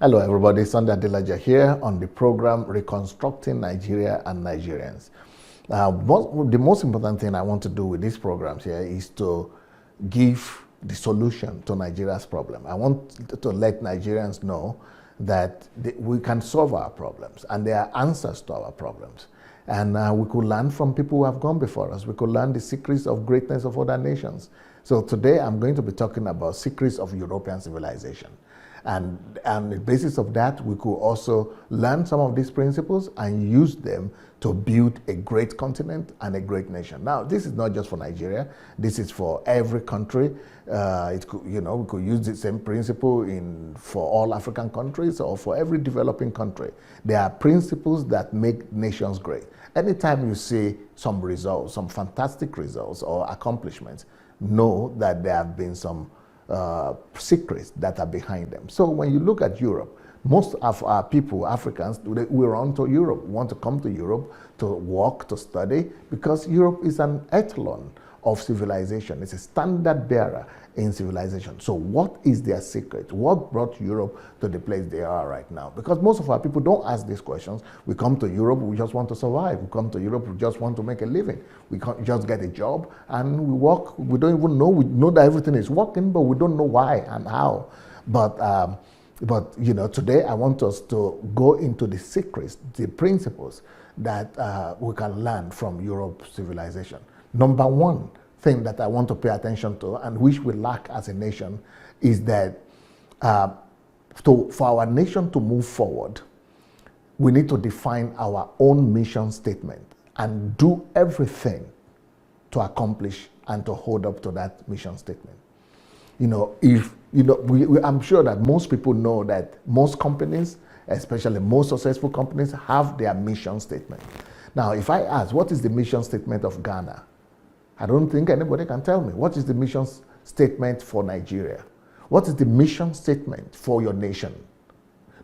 Hello everybody, Sunday Adelaja here on the program Reconstructing Nigeria and Nigerians. The most important thing I want to do with these programs here is to give the solution to Nigeria's problem. I want to let Nigerians know that we can solve our problems and there are answers to our problems. And we could learn from people who have gone before us. We could learn the secrets of greatness of other nations. So today I'm going to be talking about secrets of European civilization. And on the basis of that, we could also learn some of these principles and use them to build a great continent and a great nation. Now, this is not just for Nigeria. This is for every country. We could use the same principle for all African countries or for every developing country. There are principles that make nations great. Anytime you see some results, some fantastic results or accomplishments, know that there have been some secrets that are behind them. So when you look at Europe, most of our people, Africans, we run to Europe, want to come to Europe to work, to study, because Europe is an echelon of civilization. It's a standard bearer in civilization. So what is their secret? What brought Europe to the place they are right now? Because most of our people don't ask these questions. We come to Europe, we just want to survive. We come to Europe, we just want to make a living. We can't just get a job and we work. We don't even know. We know that everything is working, but we don't know why and how. But today I want us to go into the secrets, the principles that we can learn from Europe's civilization. Number one thing that I want to pay attention to, and which we lack as a nation, is that for our nation to move forward, we need to define our own mission statement and do everything to accomplish and to hold up to that mission statement. I'm sure that most people know that most companies, especially most successful companies, have their mission statement. Now, if I ask, what is the mission statement of Ghana? I don't think anybody can tell me. What is the mission statement for Nigeria? What is the mission statement for your nation?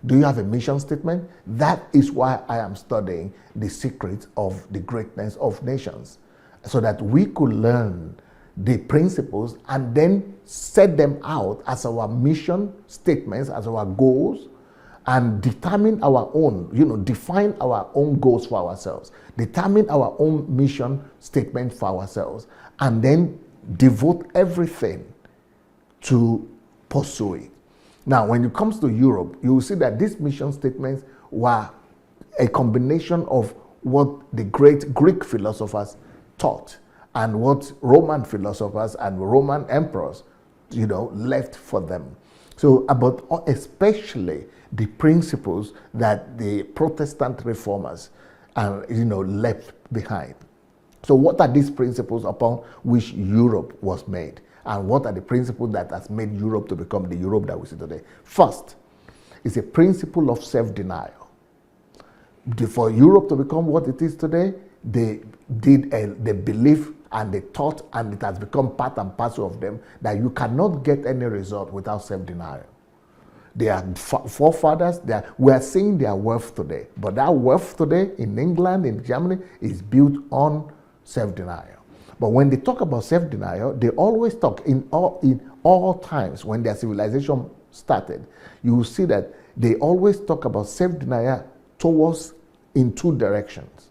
Do you have a mission statement? That is why I am studying the secrets of the greatness of nations, so that we could learn the principles and then set them out as our mission statements, as our goals, and determine our own, define our own goals for ourselves, determine our own mission statement for ourselves, and then devote everything to pursue it. Now, when it comes to Europe, you will see that these mission statements were a combination of what the great Greek philosophers taught and what Roman philosophers and Roman emperors, left for them. So, especially the principles that the Protestant reformers left behind. So what are these principles upon which Europe was made? And what are the principles that has made Europe to become the Europe that we see today? First, it's a principle of self-denial. For Europe to become what it is today, they believe and they thought, and it has become part and parcel of them, that you cannot get any result without self-denial. Their forefathers, we are seeing their wealth today. But that wealth today in England, in Germany, is built on self-denial. But when they talk about self-denial, they always talk in all times when their civilization started. You will see that they always talk about self-denial in two directions.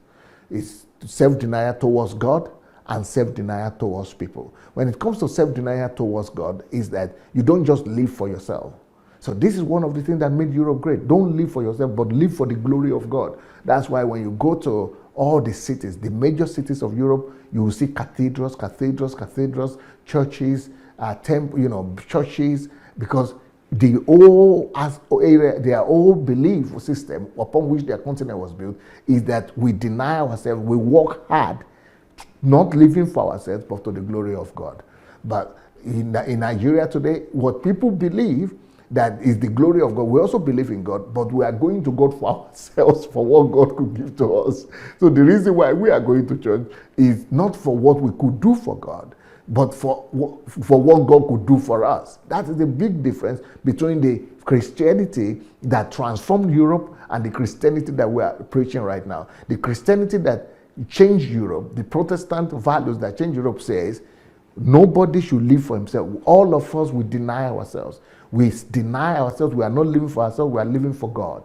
It's self-denial towards God and self-denial towards people. When it comes to self-denial towards God, is that you don't just live for yourself. So this is one of the things that made Europe great. Don't live for yourself, but live for the glory of God. That's why when you go to all the cities, the major cities of Europe, you will see cathedrals, churches, churches, because their whole belief system upon which their continent was built is that we deny ourselves, we work hard, not living for ourselves, but to the glory of God. But in Nigeria today, what people believe that is the glory of God. We also believe in God, but we are going to God for ourselves, for what God could give to us. So the reason why we are going to church is not for what we could do for God, but for what God could do for us. That is the big difference between the Christianity that transformed Europe and the Christianity that we are preaching right now. The Christianity that changed Europe, the Protestant values that changed Europe says, Nobody should live for himself. All of us, we deny ourselves. We deny ourselves. We are not living for ourselves. We are living for God.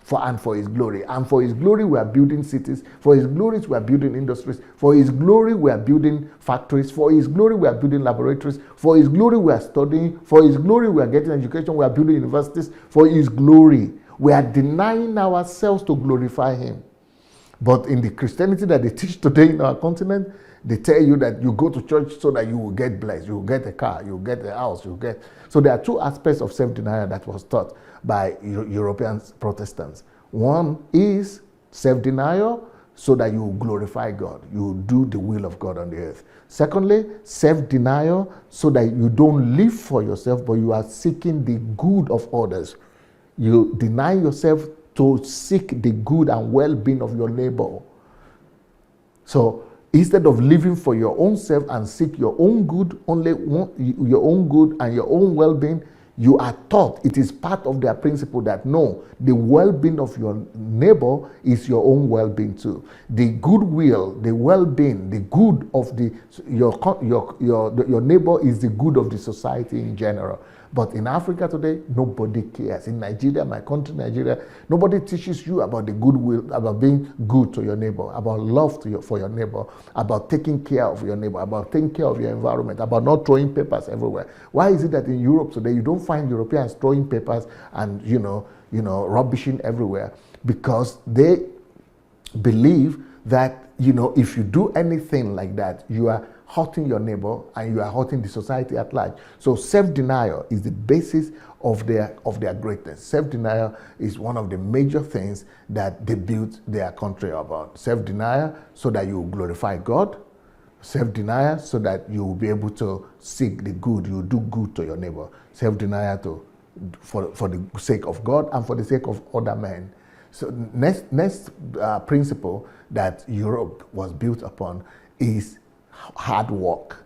For his glory. And for his glory, we are building cities. For his glory, we are building industries. For his glory, we are building factories. For his glory, we are building laboratories. For his glory, we are studying. For his glory, we are getting education. We are building universities. For his glory, we are denying ourselves to glorify him. But in the Christianity that they teach today in our continent, they tell you that you go to church so that you will get blessed. You will get a car. You will get a house. You will get... So there are two aspects of self-denial that was taught by European Protestants. One is self-denial so that you glorify God. You do the will of God on the earth. Secondly, self-denial so that you don't live for yourself, but you are seeking the good of others. You deny yourself to seek the good and well-being of your neighbor. So instead of living for your own self and seek your own good, only your own good and your own well-being, you are taught, it is part of their principle that no, the well-being of your neighbor is your own well-being too. The goodwill, the well-being, the good of your neighbor is the good of the society in general. But in Africa today, nobody cares. In Nigeria, my country, Nigeria, nobody teaches you about the goodwill, about being good to your neighbor, about love for your neighbor, about taking care of your neighbor, about taking care of your environment, about not throwing papers everywhere. Why is it that in Europe today you don't find Europeans throwing papers and rubbishing everywhere? Because they believe that if you do anything like that, you are hurting your neighbor and you are hurting the society at large. So self-denial is the basis of their greatness. Self-denial is one of the major things that they built their country about. Self-denial so that you glorify God. Self-denial so that you will be able to seek the good, you do good to your neighbor. Self-denial for the sake of God and for the sake of other men. So next principle that Europe was built upon is hard work.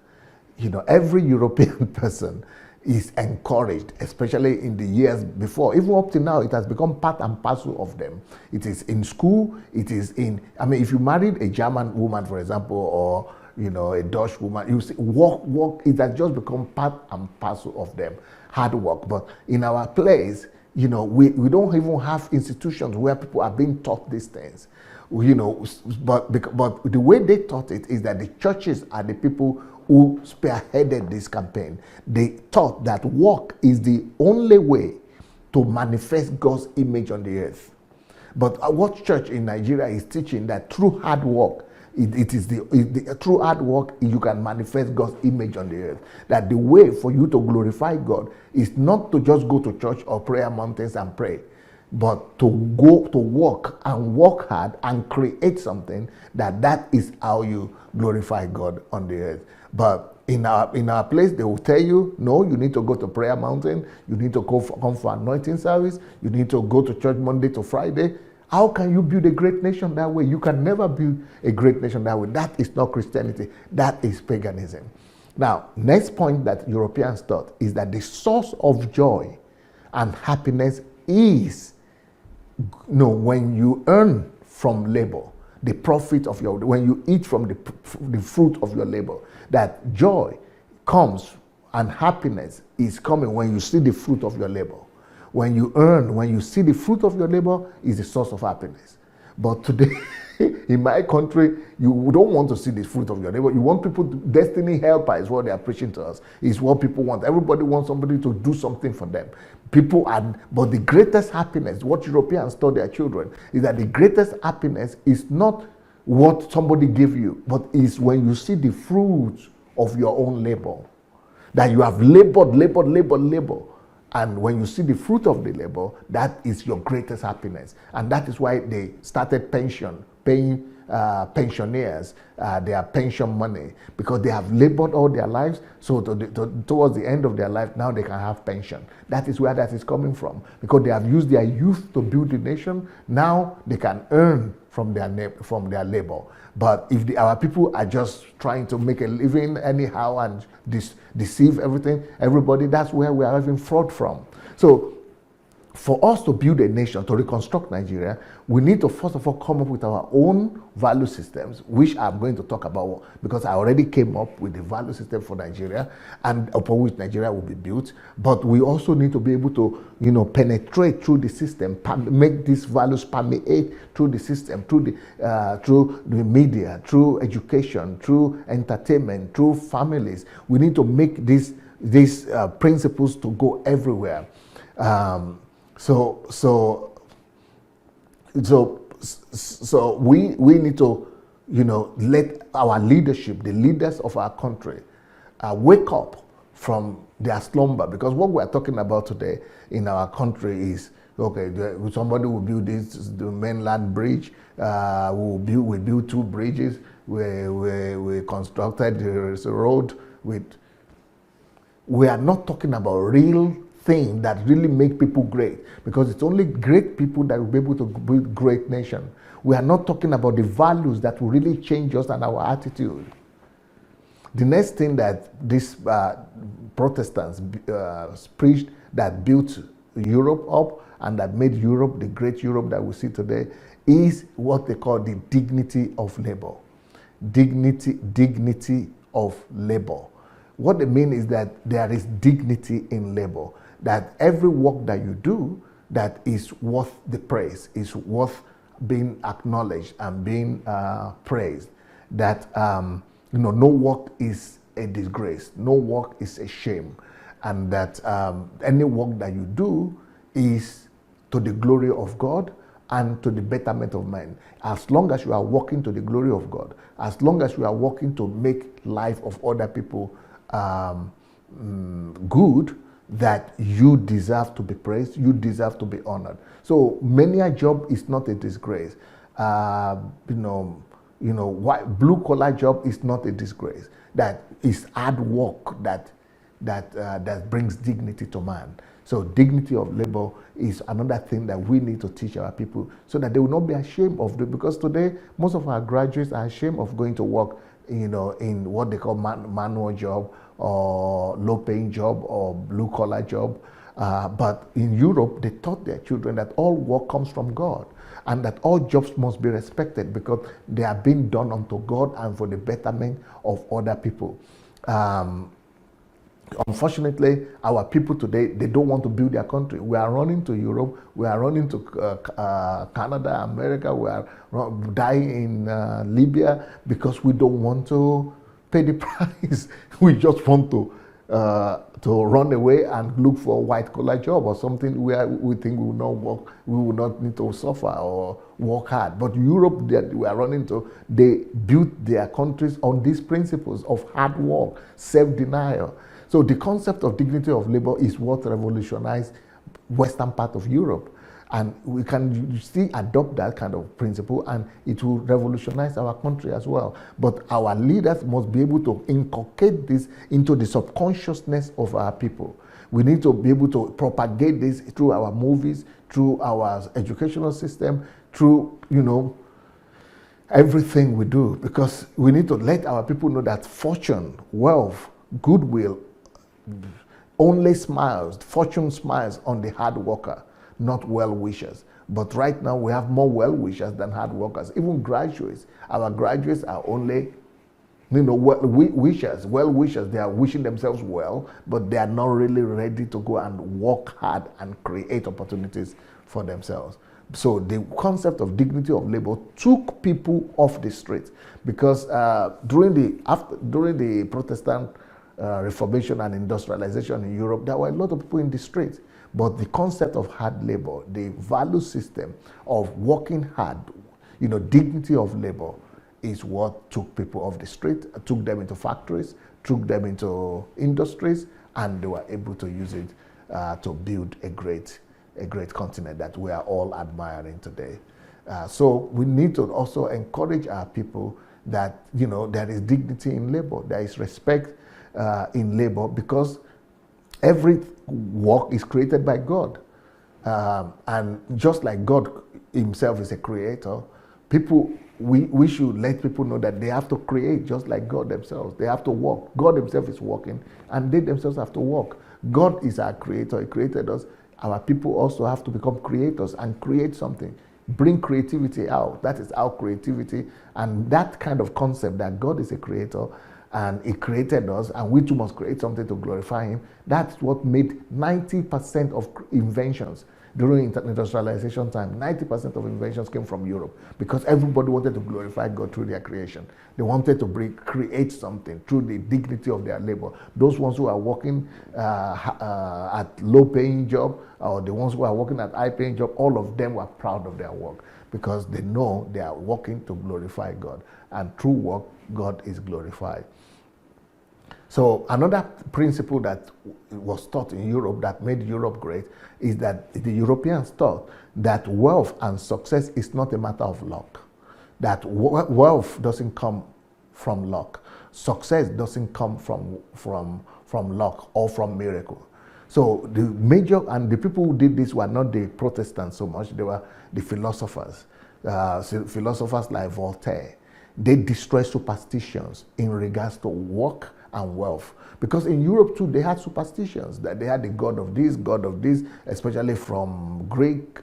Every European person is encouraged, especially in the years before. Even up to now, it has become part and parcel of them. It is in school, it is if you married a German woman, for example, or a Dutch woman, you see, work, it has just become part and parcel of them, hard work. But in our place, we don't even have institutions where people are being taught these things. But the way they taught it is that the churches are the people who spearheaded this campaign. They taught that work is the only way to manifest God's image on the earth. But what church in Nigeria is teaching that through hard work, through hard work you can manifest God's image on the earth. That the way for you to glorify God is not to just go to church or prayer mountains and pray, but to go to work and work hard and create something that is how you glorify God on the earth. But in our place, they will tell you, no, you need to go to prayer mountain, you need to come for anointing service, you need to go to church Monday to Friday. How can you build a great nation that way? You can never build a great nation that way. That is not Christianity. That is paganism. Now, next point that Europeans taught is that the source of joy and happiness is when you earn from labor, the profit of when you eat from the fruit of your labor, that joy comes and happiness is coming when you see the fruit of your labor. When you see the fruit of your labor is the source of happiness. But today, in my country, you don't want to see the fruit of your labor. You want people, destiny helper is what they are preaching to us, is what people want. Everybody wants somebody to do something for them. But the greatest happiness, what Europeans taught their children, is that the greatest happiness is not what somebody gave you, but is when you see the fruit of your own labor. That you have labored. And when you see the fruit of the labor, that is your greatest happiness. And that is why they started paying pensioners their pension money, because they have labored all their lives. So towards the end of their life, now they can have pension. That is where that is coming from, because they have used their youth to build the nation. Now they can earn from their labor. But if our people are just trying to make a living anyhow and deceive everybody, that's where we are having fraud from. So for us to build a nation, to reconstruct Nigeria, we need to first of all come up with our own value systems, which I'm going to talk about because I already came up with the value system for Nigeria and upon which Nigeria will be built. But we also need to be able to, penetrate through the system, make these values permeate through the system, through the media, through education, through entertainment, through families. We need to make these principles to go everywhere. So we need to, let our leadership, the leaders of our country, wake up from their slumber, because what we are talking about today in our country is, okay, somebody will build the mainland bridge, we build 2 bridges, we constructed the road we are not talking about real thing that really make people great, because it's only great people that will be able to build great nation. We are not talking about the values that will really change us and our attitude. The next thing that these Protestants preached that built Europe up and that made Europe the great Europe that we see today is what they call the dignity of labor. Dignity of labor. What they mean is that there is dignity in labor, that every work that you do that is worth the praise, is worth being acknowledged and being praised, that no work is a disgrace, no work is a shame, and that any work that you do is to the glory of God and to the betterment of man. As long as you are working to the glory of God, as long as you are working to make life of other people good, that you deserve to be praised, you deserve to be honored. So many a job is not a disgrace. Blue collar job is not a disgrace. That is hard work that brings dignity to man. So dignity of labor is another thing that we need to teach our people so that they will not be ashamed of it. Because today, most of our graduates are ashamed of going to work, in what they call manual job or low-paying job or blue-collar job. But in Europe, they taught their children that all work comes from God and that all jobs must be respected because they are being done unto God and for the betterment of other people. Unfortunately, our people today, they don't want to build their country. We are running to Europe, we are running to Canada, America, we are dying in Libya because we don't want to pay the price. We just want to run away and look for a white-collar job or something where we think we will not work, we will not need to suffer or work hard. But Europe that we are running to, they built their countries on these principles of hard work, self-denial. So the concept of dignity of labor is what revolutionized western part of Europe. And we can still adopt that kind of principle and it will revolutionize our country as well. But our leaders must be able to inculcate this into the subconsciousness of our people. We need to be able to propagate this through our movies, through our educational system, through, everything we do. Because we need to let our people know that fortune, wealth, goodwill, only smiles, fortune smiles on the hard worker, not well-wishers. But right now we have more well-wishers than hard workers. Even graduates, our graduates are only, well-wishers. They are wishing themselves well, but they are not really ready to go and work hard and create opportunities for themselves. So the concept of dignity of labor took people off the street because during the Protestant Reformation and industrialization in Europe, there were a lot of people in the streets. But the concept of hard labor, the value system of working hard, dignity of labor is what took people off the street, took them into factories, took them into industries, and they were able to use it to build a great continent that we are all admiring today. So we need to also encourage our people that, there is dignity in labor, there is respect in labor, because every work is created by God. And just like God himself is a creator, we should let people know that they have to create just like God themselves. They have to work. God himself is working and they themselves have to work. God is our creator. He created us. our people also have to become creators and create something. Bring creativity out. That is our creativity, and that kind of concept that God is a creator and He created us, and we too must create something to glorify Him. That's what made 90% of inventions during industrialization time. 90% of inventions came from Europe because everybody wanted to glorify God through their creation. They wanted to create something through the dignity of their labor. Those ones who are working at low-paying job, or the ones who are working at high-paying job, all of them were proud of their work because they know they are working to glorify God, and through work, God is glorified. So another principle that was taught in Europe that made Europe great is that the Europeans thought that wealth and success is not a matter of luck. That wealth doesn't come from luck. Success doesn't come from luck or from miracle. So the major, and the people who did this were not the Protestants so much, they were the philosophers. Philosophers like Voltaire. They destroyed superstitions in regards to work and wealth. Because in Europe too, they had superstitions, that they had the god of this, especially from Greek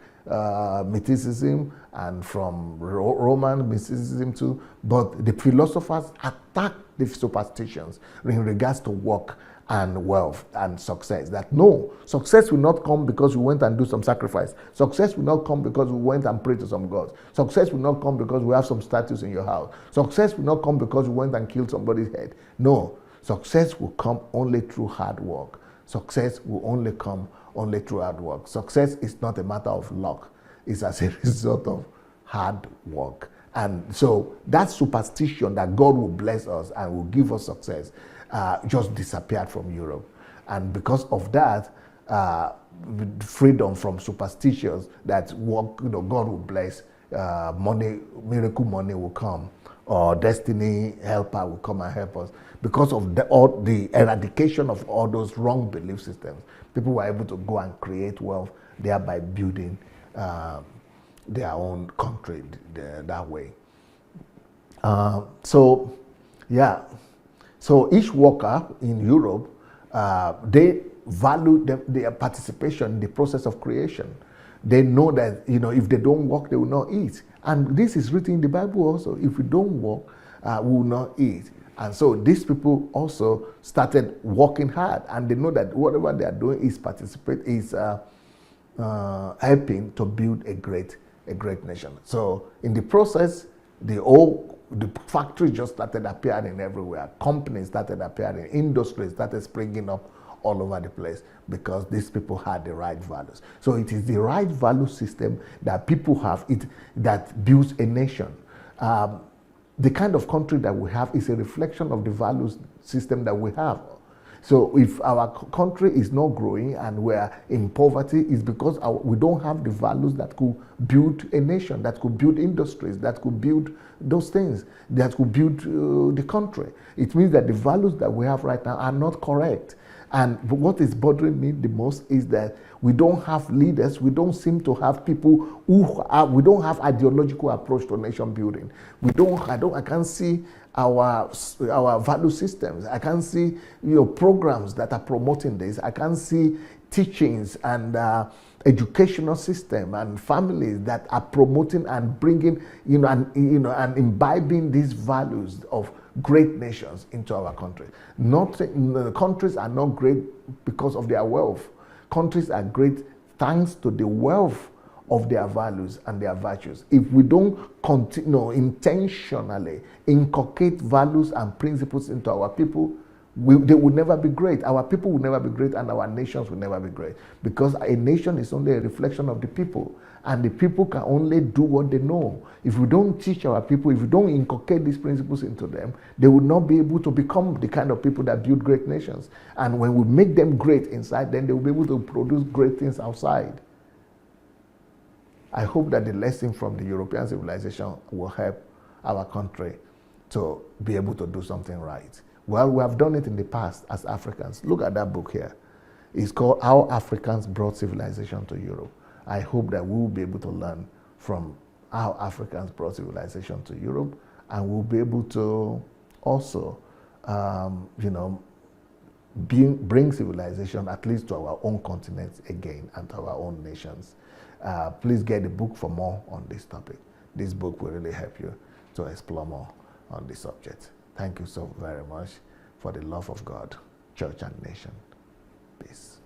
mysticism and from Roman mysticism too. But the philosophers attacked the superstitions in regards to work and wealth and success. That no, success will not come because we went and do some sacrifice. Success will not come because we went and prayed to some gods. Success will not come because we have some statues in your house. Success will not come because we went and killed somebody's head. No, success will come only through hard work. Success will only come only through hard work. Success is not a matter of luck. It's as a result of hard work. And so that superstition that God will bless us and will give us success just disappeared from Europe. And because of that, freedom from superstitions that work, God will bless, money, miracle money will come, or destiny helper will come and help us. Because of the eradication of all those wrong belief systems, people were able to go and create wealth, thereby building their own country that way. So each worker in Europe, they value their participation in the process of creation. They know that if they don't work, they will not eat. And this is written in the Bible also. If we don't work, we will not eat. And so these people also started working hard, and they know that whatever they are doing is helping to build a great nation. So in the process, the factories just started appearing everywhere. Companies started appearing. Industries started springing up all over the place because these people had the right values. So it is the right value system that people have that builds a nation. The kind of country that we have is a reflection of the values system that we have. So if our country is not growing and we're in poverty, it's because we don't have the values that could build a nation, that could build industries, that could build those things, that could build the country. It means that the values that we have right now are not correct. And what is bothering me the most is that we don't have leaders. We don't seem to have people we don't have ideological approach to nation building. I can't see our value systems. I can't see programs that are promoting this. I can't see teachings and educational system and families that are promoting and bringing and imbibing these values of great nations into our country. Countries are not great because of their wealth. Countries are great thanks to the wealth of their values and their virtues. If we don't intentionally inculcate values and principles into our people, they will never be great. Our people will never be great, and our nations will never be great. Because a nation is only a reflection of the people, and the people can only do what they know. If we don't teach our people, if we don't inculcate these principles into them, they will not be able to become the kind of people that build great nations. And when we make them great inside, then they will be able to produce great things outside. I hope that the lesson from the European civilization will help our country to be able to do something right. Well, we have done it in the past as Africans. Look at that book here. It's called How Africans Brought Civilization to Europe. I hope that we will be able to learn from how Africans brought civilization to Europe, and we'll be able to also, bring civilization at least to our own continent again and to our own nations. Please get the book for more on this topic. This book will really help you to explore more on this subject. Thank you so very much for the love of God, church, and nation. Peace.